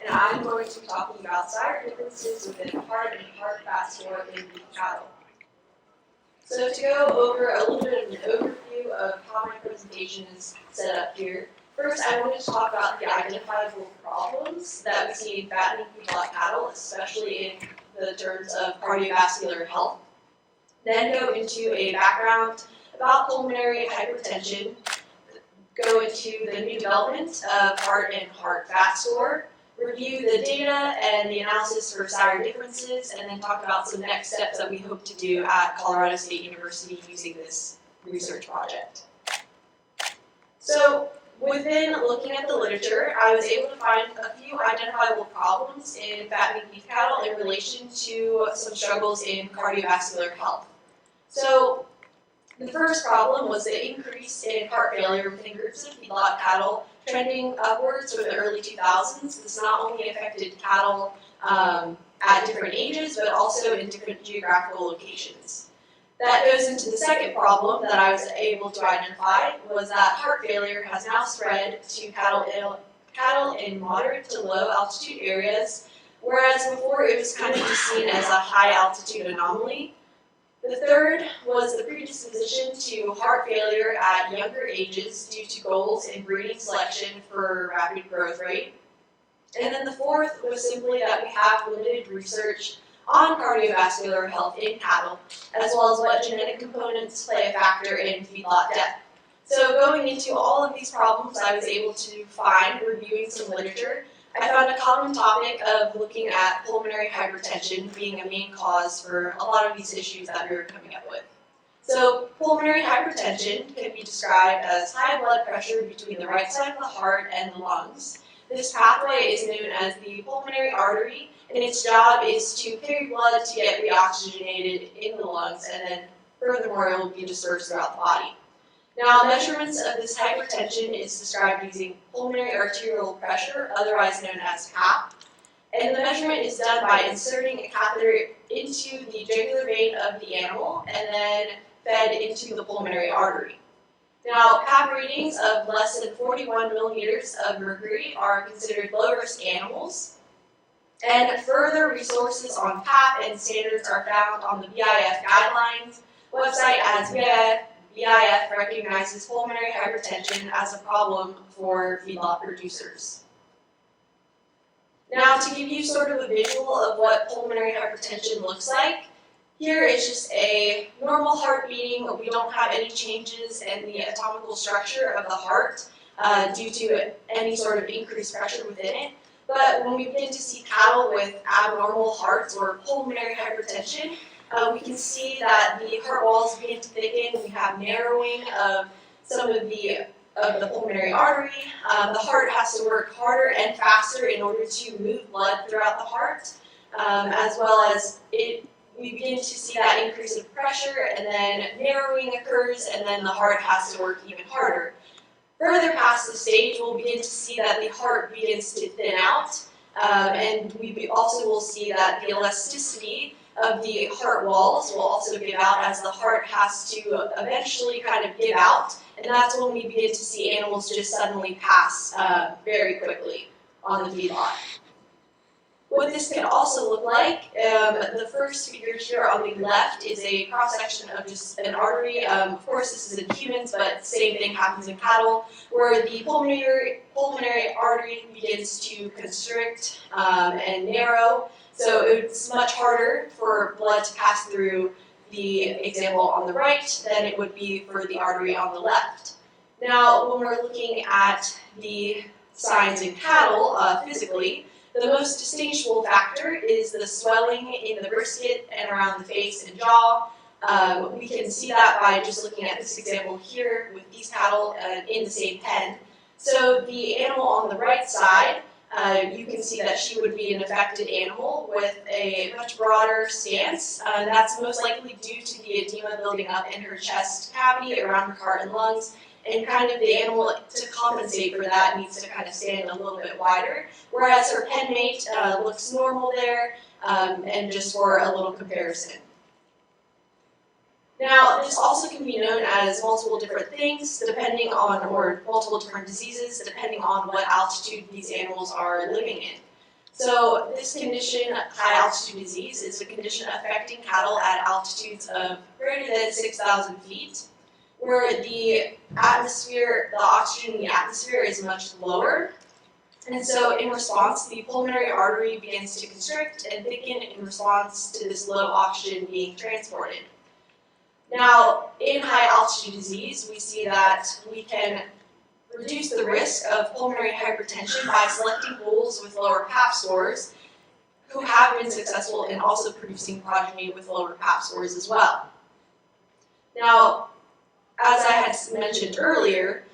and I'm going to be talking about sire differences within heart and heart vascular in beef cattle. So to go over a little bit of an overview of how my presentation is set up here, first I wanted to talk about the identifiable problems that we see in fattening feedlot cattle, especially in the terms of cardiovascular health. Then go into a background about pulmonary hypertension, go into the new development of heart and heart vascular, review the data and the analysis for sire differences, and then talk about some next steps that we hope to do at Colorado State University using this research project. So within looking at the literature, I was able to find a few identifiable problems in fattening beef cattle in relation to some struggles in cardiovascular health. So the first problem was the increase in heart failure within groups of feedlot cattle trending upwards from the early 2000s. This not only affected cattle at different ages, but also in different geographical locations. That goes into the second problem that I was able to identify, was that heart failure has now spread to cattle in moderate to low altitude areas, whereas before it was kind of just seen as a high altitude anomaly. The third was the predisposition to heart failure at younger ages due to goals in breeding selection for rapid growth rate. And then the fourth was simply that we have limited research on cardiovascular health in cattle, as well as what genetic components play a factor in feedlot death. So going into all of these problems, I was able to find, reviewing some literature, I found a common topic of looking at pulmonary hypertension being a main cause for a lot of these issues that we were coming up with. So pulmonary hypertension can be described as high blood pressure between the right side of the heart and the lungs. This pathway is known as the pulmonary artery, and its job is to carry blood to get reoxygenated in the lungs, and then furthermore it will be dispersed throughout the body. Now, measurements of this hypertension is described using pulmonary arterial pressure, otherwise known as PAP, and the measurement is done by inserting a catheter into the jugular vein of the animal and then fed into the pulmonary artery. Now, PAP readings of less than 41 millimeters of mercury are considered low-risk animals, and further resources on PAP and standards are found on the BIF guidelines website, as BIF recognizes pulmonary hypertension as a problem for feedlot producers. Now, to give you sort of a visual of what pulmonary hypertension looks like, here is just a normal heart beating. We don't have any changes in the anatomical structure of the heart due to any sort of increased pressure within it. But when we begin to see cattle with abnormal hearts or pulmonary hypertension, we can see that the heart walls begin to thicken. We have narrowing of some of the pulmonary artery. The heart has to work harder and faster in order to move blood throughout the heart, as well as we begin to see that increase of pressure, and then narrowing occurs, and then the heart has to work even harder. Further past the stage, we'll begin to see that the heart begins to thin out, and we also will see that the elasticity of the heart walls will also give out as the heart has to eventually kind of give out, and that's when we begin to see animals just suddenly pass very quickly on the feedlot. What this can also look like, the first figure here on the left is a cross-section of just an artery. Of course, this is in humans, but the same thing happens in cattle, where the pulmonary artery begins to constrict and narrow. So it's much harder for blood to pass through the example on the right than it would be for the artery on the left. Now, when we're looking at the signs in cattle physically, the most distinguishable factor is the swelling in the brisket and around the face and jaw. We can see that by just looking at this example here with these cattle in the same pen. So the animal on the right side, you can see that she would be an affected animal with a much broader stance. That's most likely due to the edema building up in her chest cavity around her heart and lungs. And kind of the animal, to compensate for that, needs to kind of stand a little bit wider, whereas her pen mate looks normal there, and just for a little comparison. Now, this also can be known as multiple different things, depending on, or multiple different diseases, depending on what altitude these animals are living in. So this condition, high altitude disease, is a condition affecting cattle at altitudes of greater than 6,000 feet, where the oxygen in the atmosphere is much lower. And so in response, the pulmonary artery begins to constrict and thicken in response to this low oxygen being transported. Now, in high altitude disease, we see that we can reduce the risk of pulmonary hypertension by selecting bulls with lower PAP scores who have been successful in also producing progeny with lower PAP scores as well. Now, as I had mentioned earlier,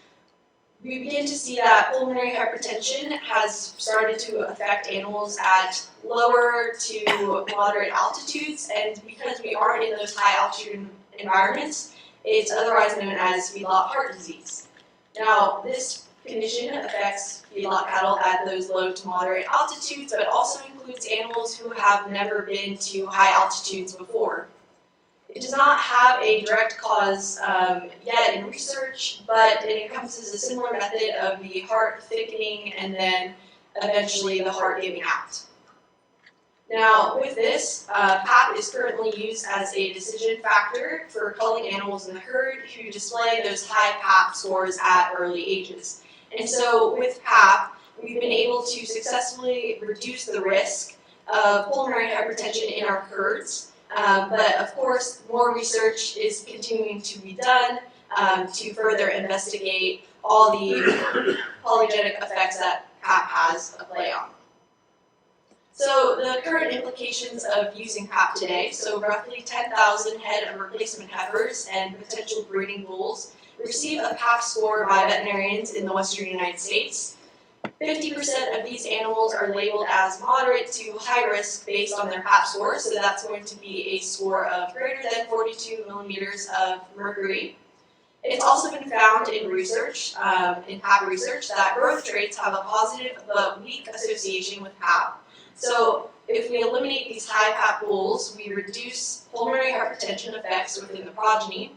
we begin to see that pulmonary hypertension has started to affect animals at lower to moderate altitudes, and because we aren't in those high altitude environments, it's otherwise known as feedlot heart disease. Now, this condition affects feedlot cattle at those low to moderate altitudes, but also includes animals who have never been to high altitudes before. It does not have a direct cause yet in research, but it encompasses a similar method of the heart thickening and then eventually the heart giving out. Now, with this, PAP is currently used as a decision factor for culling animals in the herd who display those high PAP scores at early ages. And so with PAP, we've been able to successfully reduce the risk of pulmonary hypertension in our herds. But of course, more research is continuing to be done to further investigate all the polygenic effects that PAP has a play on. So the current implications of using PAP today, so roughly 10,000 head of replacement heifers and potential breeding bulls receive a PAP score by veterinarians in the western United States. 50% of these animals are labeled as moderate to high risk based on their PAP score, so that's going to be a score of greater than 42 millimeters of mercury. It's also been found in research, in PAP research, that growth traits have a positive but weak association with PAP. So if we eliminate these high PAP bulls, we reduce pulmonary hypertension effects within the progeny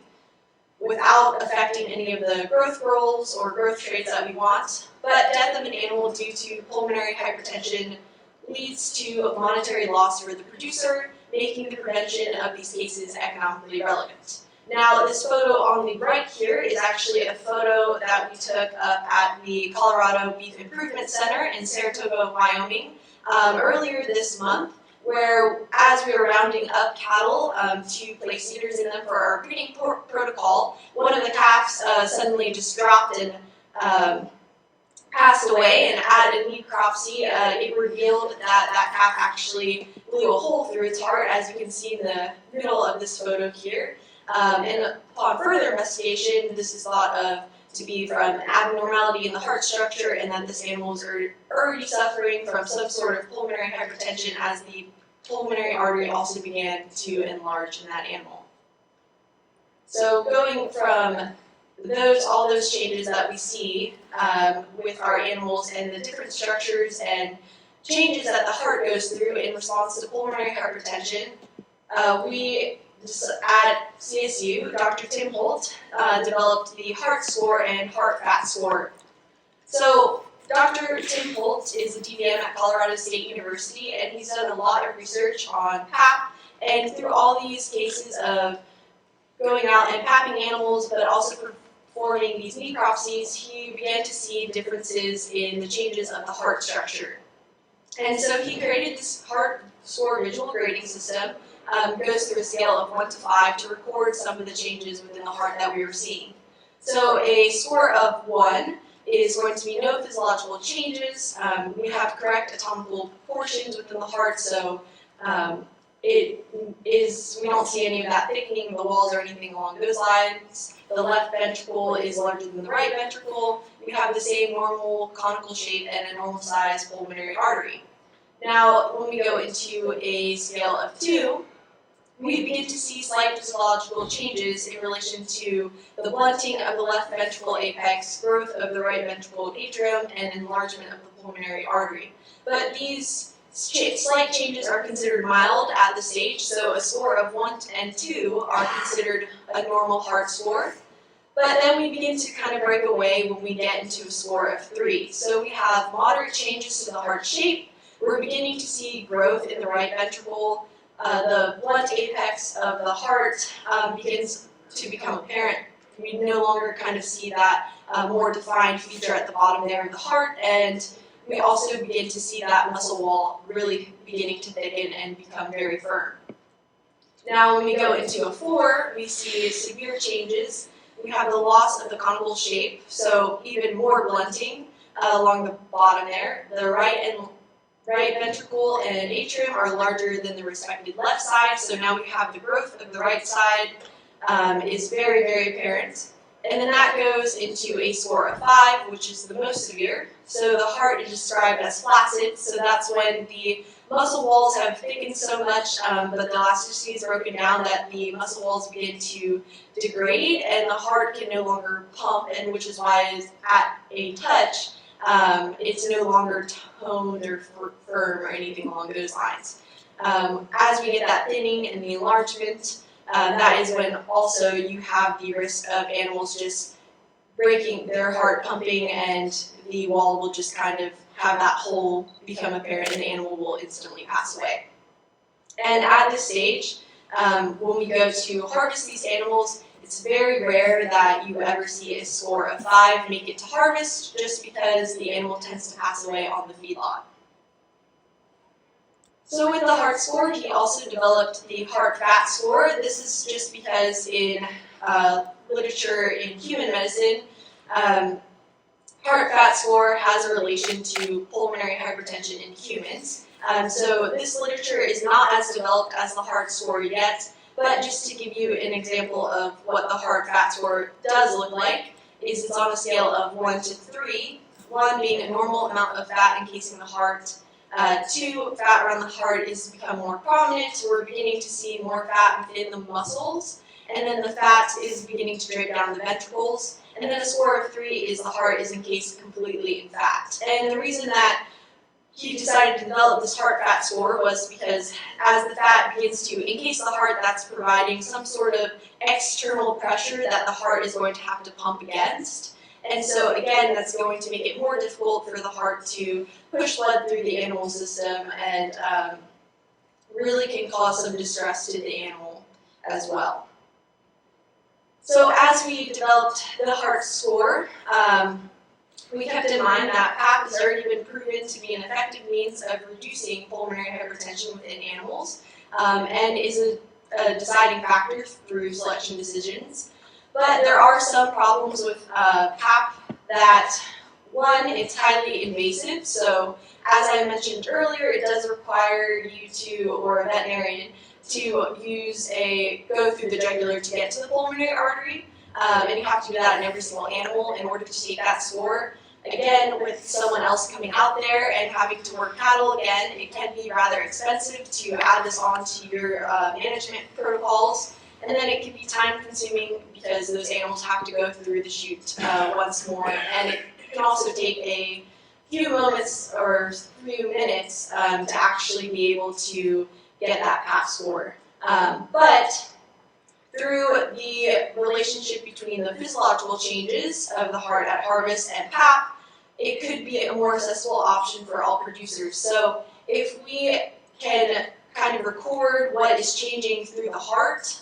without affecting any of the growth goals or growth traits that we want. But death of an animal due to pulmonary hypertension leads to monetary loss for the producer, making the prevention of these cases economically relevant. Now, this photo on the right here is actually a photo that we took up at the Colorado Beef Improvement Center in Saratoga, Wyoming, earlier this month, where as we were rounding up cattle to place feeders in them for our breeding protocol, one of the calves suddenly just dropped and passed away, and at a necropsy, it revealed that that calf actually blew a hole through its heart, as you can see in the middle of this photo here. And upon further investigation, this is thought of to be from an abnormality in the heart structure, and that this animal is already suffering from some sort of pulmonary hypertension as the pulmonary artery also began to enlarge in that animal. So going from all those changes that we see with our animals and the different structures and changes that the heart goes through in response to pulmonary hypertension, we at CSU, Dr. Tim Holt developed the heart score and heart fat score. So Dr. Tim Holt is a DVM at Colorado State University, and he's done a lot of research on PAP, and through all these cases of going out and PAPing animals, but also performing these necropsies, he began to see differences in the changes of the heart structure. And so he created this heart score visual grading system, goes through a scale of 1 to 5 to record some of the changes within the heart that we were seeing. So a score of 1 is going to be no physiological changes. We have correct anatomical proportions within the heart, so we don't see any of that thickening of the walls or anything along those lines. The left ventricle is larger than the right ventricle. We have the same normal conical shape and a normal size pulmonary artery. Now, when we go into a scale of 2, we begin to see slight physiological changes in relation to the blunting of the left ventricle apex, growth of the right ventricle atrium, and enlargement of the pulmonary artery. But these slight changes are considered mild at the stage, so a score of 1 and 2 are considered a normal heart score. But then we begin to kind of break away when we get into a score of 3. So we have moderate changes to the heart shape, we're beginning to see growth in the right ventricle. The blunt apex of the heart begins to become apparent. We no longer kind of see that more defined feature at the bottom there of the heart, and we also begin to see that muscle wall really beginning to thicken and become very firm. Now when we go into a 4, we see severe changes. We have the loss of the conical shape, so even more blunting along the bottom there. The right ventricle and atrium are larger than the respective left side, so now we have the growth of the right side is very, very apparent. And then that goes into a score of 5, which is the most severe. So the heart is described as flaccid, so that's when the muscle walls have thickened so much, but the elasticity is broken down that the muscle walls begin to degrade and the heart can no longer pump, and which is why at a touch, it's no longer toned or firm or anything along those lines. As we get that thinning and the enlargement, that is when also you have the risk of animals just breaking their heart pumping, and the wall will just kind of have that hole become apparent and the animal will instantly pass away. And at this stage, when we go to harvest these animals, it's very rare that you ever see a score of 5 make it to harvest, just because the animal tends to pass away on the feedlot. So with the heart score, he also developed the heart fat score. This is just because in literature in human medicine, heart fat score has a relation to pulmonary hypertension in humans. So this literature is not as developed as the heart score yet, but just to give you an example of what the heart fat score does look like, is it's on a scale of 1 to 3, 1 being a normal amount of fat encasing the heart, 2, fat around the heart is become more prominent, so we're beginning to see more fat within the muscles, and then the fat is beginning to drape down the ventricles, and then a score of 3 is the heart is encased completely in fat. And the reason that he decided to develop this heart fat score was because as the fat begins to encase the heart, that's providing some sort of external pressure that the heart is going to have to pump against. And so again, that's going to make it more difficult for the heart to push blood through the animal system, and really can cause some distress to the animal as well. So as we developed the heart score, we kept in mind that PAP has already been proven to be an effective means of reducing pulmonary hypertension within animals, and is a deciding factor through selection decisions. But there are some problems with PAP that, one, it's highly invasive. So as I mentioned earlier, it does require you to, or a veterinarian, to go through the jugular to get to the pulmonary artery. And you have to do that in every single animal in order to take that score. Again, with someone else coming out there and having to work cattle again, it can be rather expensive to add this onto your management protocols. And then it can be time consuming because those animals have to go through the chute once more. And it can also take a few moments or few minutes to actually be able to get that PAP score. But through the relationship between the physiological changes of the heart at harvest and PAP, it could be a more accessible option for all producers. So if we can kind of record what is changing through the heart,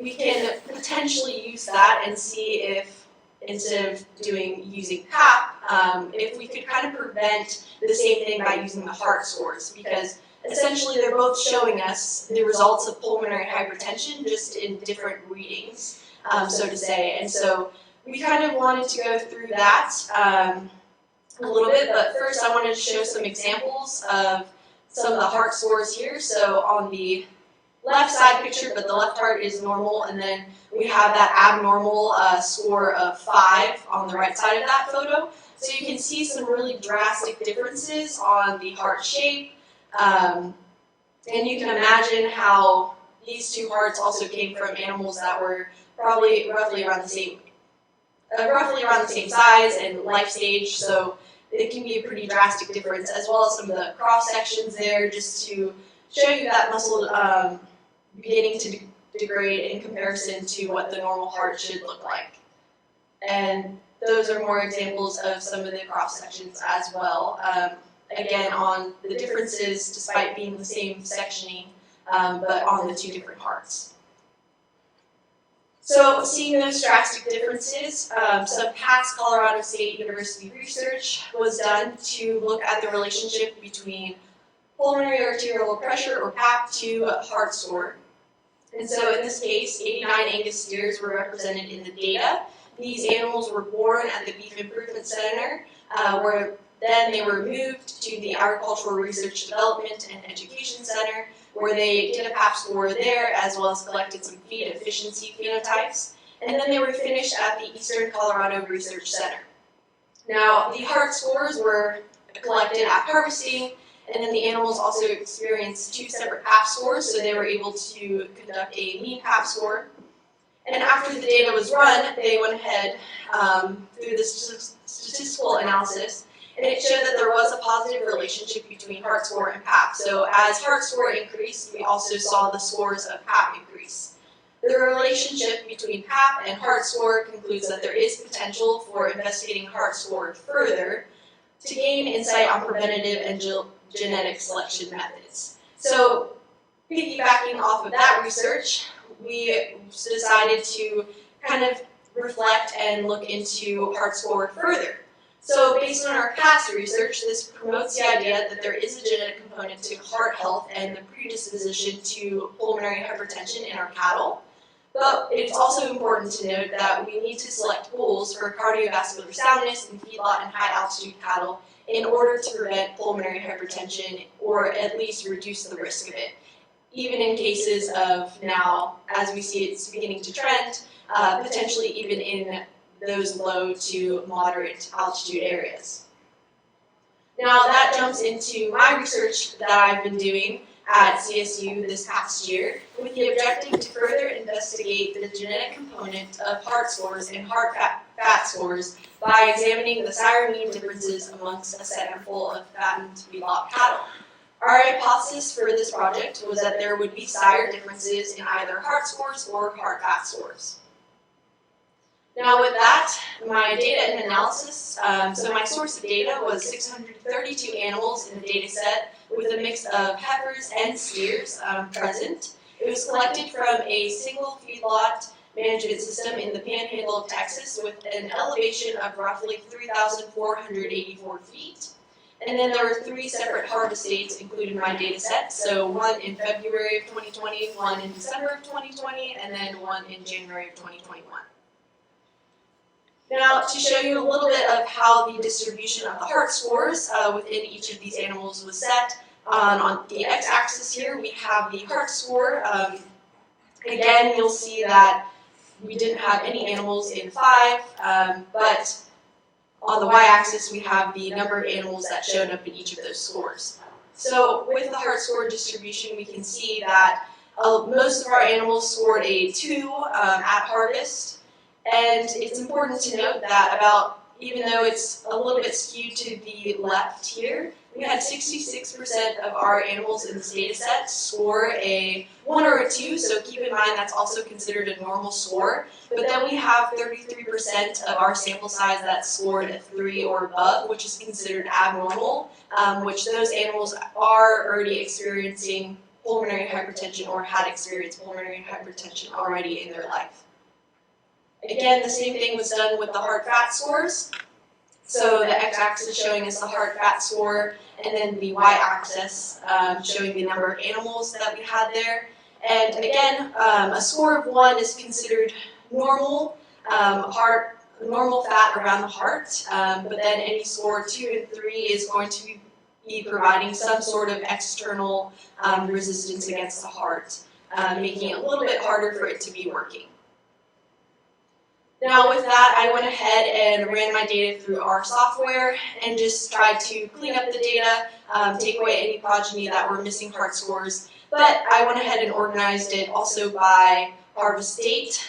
we can potentially use that and see if, instead of using PAP, if we could kind of prevent the same thing by using the heart scores, because essentially they're both showing us the results of pulmonary hypertension, just in different readings, so to say. And so we kind of wanted to go through that a little bit, but first I wanted to show some examples of some of the heart scores here. So on the left side picture, but the left heart is normal, and then we have that abnormal score of 5 on the right side of that photo. So you can see some really drastic differences on the heart shape, and you can imagine how these two hearts also came from animals that were probably roughly around the same size and life stage. So it can be a pretty drastic difference, as well as some of the cross sections there, just to show you that muscle beginning to degrade in comparison to what the normal heart should look like. And those are more examples of some of the cross sections as well. again, on the differences despite being the same sectioning, but on the two different hearts. So seeing those drastic differences, some past Colorado State University research was done to look at the relationship between pulmonary arterial pressure, or PAP, to heart score. And so in this case, 89 Angus steers were represented in the data. These animals were born at the Beef Improvement Center, where then they were moved to the Agricultural Research Development and Education Center, where they did a PAP score there, as well as collected some feed efficiency phenotypes. And then they were finished at the Eastern Colorado Research Center. Now, the heart scores were collected at harvesting, and then the animals also experienced two separate PAP scores, so they were able to conduct a mean PAP score. And after the data was run, they went ahead through the statistical analysis, and it showed that there was a positive relationship between heart score and PAP. So as heart score increased, we also saw the scores of PAP increase. The relationship between PAP and heart score concludes that there is potential for investigating heart score further to gain insight on preventative and genetic selection methods. So piggybacking off of that research, we decided to kind of reflect and look into heart score further. So based on our past research, this promotes the idea that there is a genetic component to heart health and the predisposition to pulmonary hypertension in our cattle. But it's also important to note that we need to select bulls for cardiovascular soundness in feedlot and high altitude cattle in order to prevent pulmonary hypertension, or at least reduce the risk of it. Even in cases of now, as we see it's beginning to trend, potentially even in those low to moderate altitude areas. Now that jumps into my research that I've been doing at CSU this past year, with the objective to further investigate the genetic component of heart scores and heart fat scores by examining the Sire mean differences amongst a sample of fattened feedlot cattle. Our hypothesis for this project was that there would be Sire differences in either heart scores or heart fat scores. Now with that, my data and analysis, so my source of data was 632 animals in the data set with a mix of heifers and steers present. It was collected from a single feedlot management system in the panhandle of Texas with an elevation of roughly 3,484 feet. And then there were 3 separate harvest dates included in my data set, so one in February of 2020, one in December of 2020, and then one in January of 2021. Now, to show you a little bit of how the distribution of the heart scores within each of these animals was set, on the x-axis here we have the heart score. Again, you'll see that we didn't have any animals in 5, but on the y-axis we have the number of animals that showed up in each of those scores. So with the heart score distribution, we can see that most of our animals scored a 2 at harvest. And it's important to note that even though it's a little bit skewed to the left here, we had 66% of our animals in this data set score a 1 or a 2, so keep in mind that's also considered a normal score. But then we have 33% of our sample size that scored a 3 or above, which is considered abnormal, which those animals are already experiencing pulmonary hypertension or had experienced pulmonary hypertension already in their life. Again, the same thing was done with the heart fat scores. So the x-axis showing us the heart fat score, and then the y-axis showing the number of animals that we had there. And again, a score of 1 is considered normal, normal fat around the heart, but then any score 2 and 3 is going to be providing some sort of external resistance against the heart, making it a little bit harder for it to be working. Now with that, I went ahead and ran my data through our software and just tried to clean up the data, take away any progeny that were missing heart scores, but I went ahead and organized it also by harvest date.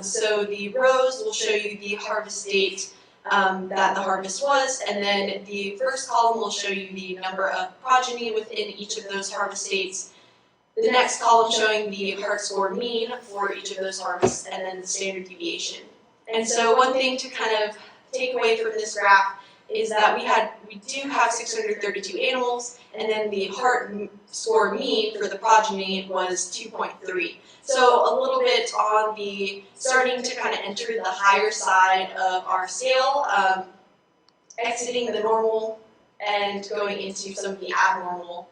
So the rows will show you the harvest date that the harvest was, and then the first column will show you the number of progeny within each of those harvest dates. The next column showing the heart score mean for each of those harvests, and then the standard deviation. And so one thing to kind of take away from this graph is that we do have 632 animals, and then the heart score mean for the progeny was 2.3. So a little bit on the starting to kind of enter the higher side of our scale, exiting the normal and going into some of the abnormal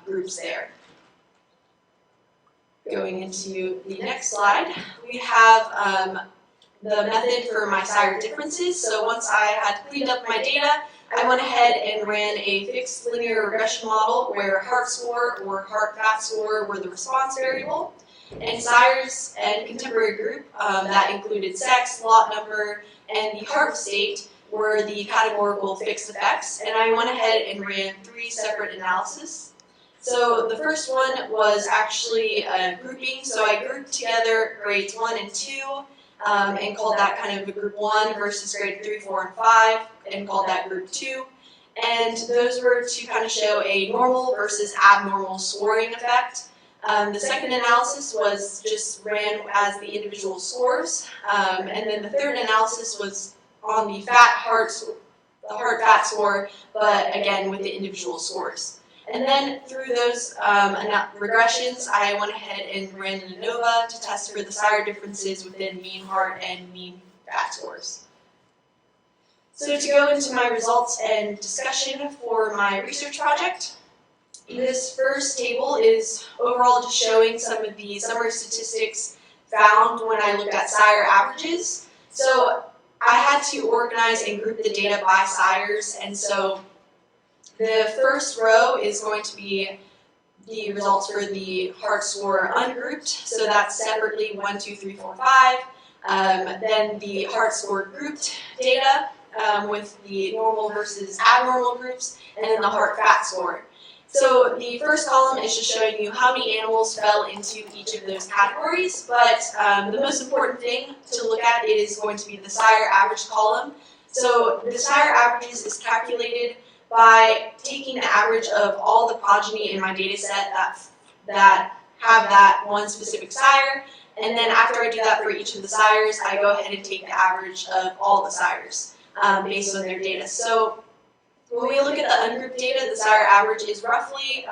groups there. Going into the next slide, we have the method for my sire differences. So once I had cleaned up my data, I went ahead and ran a fixed linear regression model where heart score or heart fat score were the response variable, and sires and contemporary group that included sex, lot number, and the heart state were the categorical fixed effects, and I went ahead and ran 3 separate analyses. So the first one was actually a grouping, so I grouped together grades 1 and 2, and called that kind of a group 1 versus grade 3, 4, and 5, and called that group 2. And those were to kind of show a normal versus abnormal scoring effect. The second analysis was just ran as the individual scores, and then the third analysis was on the heart fat score, but again with the individual scores. And then through those regressions, I went ahead and ran an ANOVA to test for the sire differences within mean heart and mean fat scores. So to go into my results and discussion for my research project, this first table is overall just showing some of the summary statistics found when I looked at sire averages. So I had to organize and group the data by sires, and so the first row is going to be the results for the heart score ungrouped, so that's separately 1, 2, 3, 4, 5. Then the heart score grouped data with the normal versus abnormal groups, and then the heart fat score. So the first column is just showing you how many animals fell into each of those categories, but the most important thing to look at is going to be the sire average column. So the sire averages is calculated by taking the average of all the progeny in my data set that have that one specific sire, and then after I do that for each of the sires, I go ahead and take the average of all the sires based on their data. So when we look at the ungrouped data, the sire average is roughly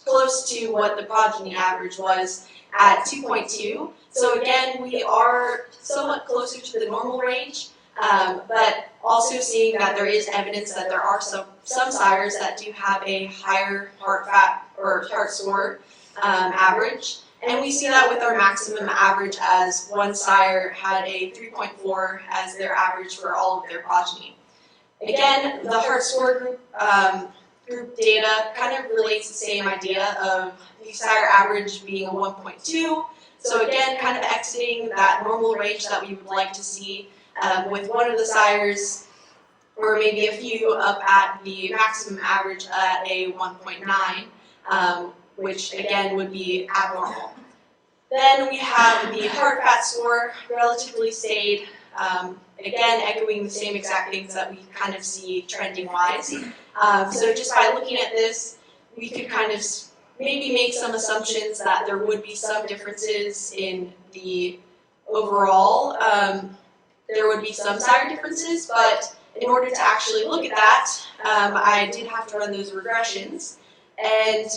close to what the progeny average was at 2.2. So again, we are somewhat closer to the normal range, but also seeing that there is evidence that there are some sires that do have a higher heart fat or heart score average. And we see that with our maximum average, as one sire had a 3.4 as their average for all of their progeny. Again, the heart score group data kind of relates the same idea of the sire average being a 1.2. So again, kind of exiting that normal range that we would like to see with one of the sires, or maybe a few up at the maximum average at a 1.9, which again would be abnormal. Then we have the heart fat score relatively stayed, again echoing the same exact things that we kind of see trending wise. So just by looking at this, we could kind of maybe make some assumptions that there would be some differences in the overall. There would be some sire differences, but in order to actually look at that, I did have to run those regressions. And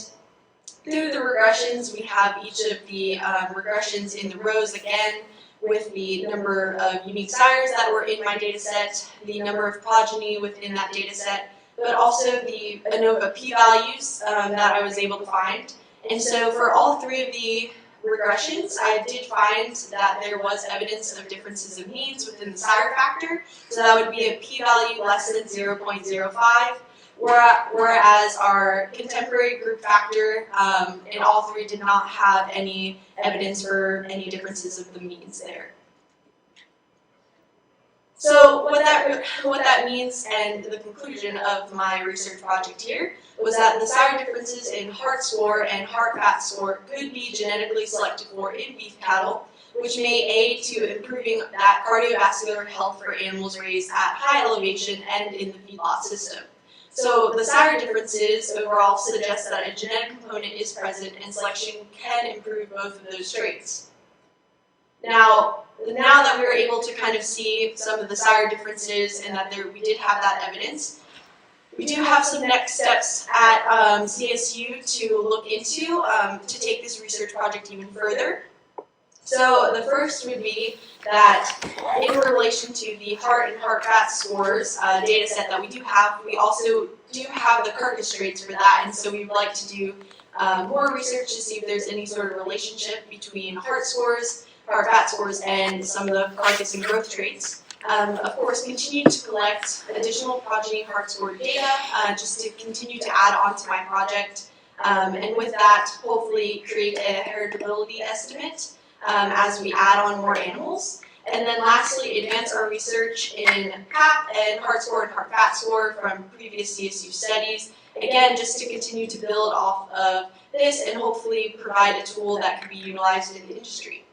through the regressions, we have each of the regressions in the rows again with the number of unique sires that were in my data set, the number of progeny within that data set, but also the ANOVA p-values that I was able to find. And so for all 3 of the regressions, I did find that there was evidence of differences of means within the sire factor. So that would be a p-value less than 0.05, whereas our contemporary group factor in all 3 did not have any evidence for any differences of the means there. So what that means, and the conclusion of my research project here, was that the sire differences in heart score and heart fat score could be genetically selected for in beef cattle, which may aid to improving that cardiovascular health for animals raised at high elevation and in the feedlot system. So the sire differences overall suggest that a genetic component is present and selection can improve both of those traits. Now that we were able to kind of see some of the sire differences and that we did have that evidence, we do have some next steps at CSU to look into to take this research project even further. So the first would be that in relation to the heart and heart fat scores data set that we do have, we also do have the carcass traits for that, and so we'd like to do more research to see if there's any sort of relationship between heart scores, heart fat scores, and some of the carcass and growth traits. Of course, continue to collect additional progeny heart score data just to continue to add on to my project, and with that, hopefully create a heritability estimate as we add on more animals. And then lastly, advance our research in PAP and heart score and heart fat score from previous CSU studies. Again, just to continue to build off of this and hopefully provide a tool that can be utilized in the industry.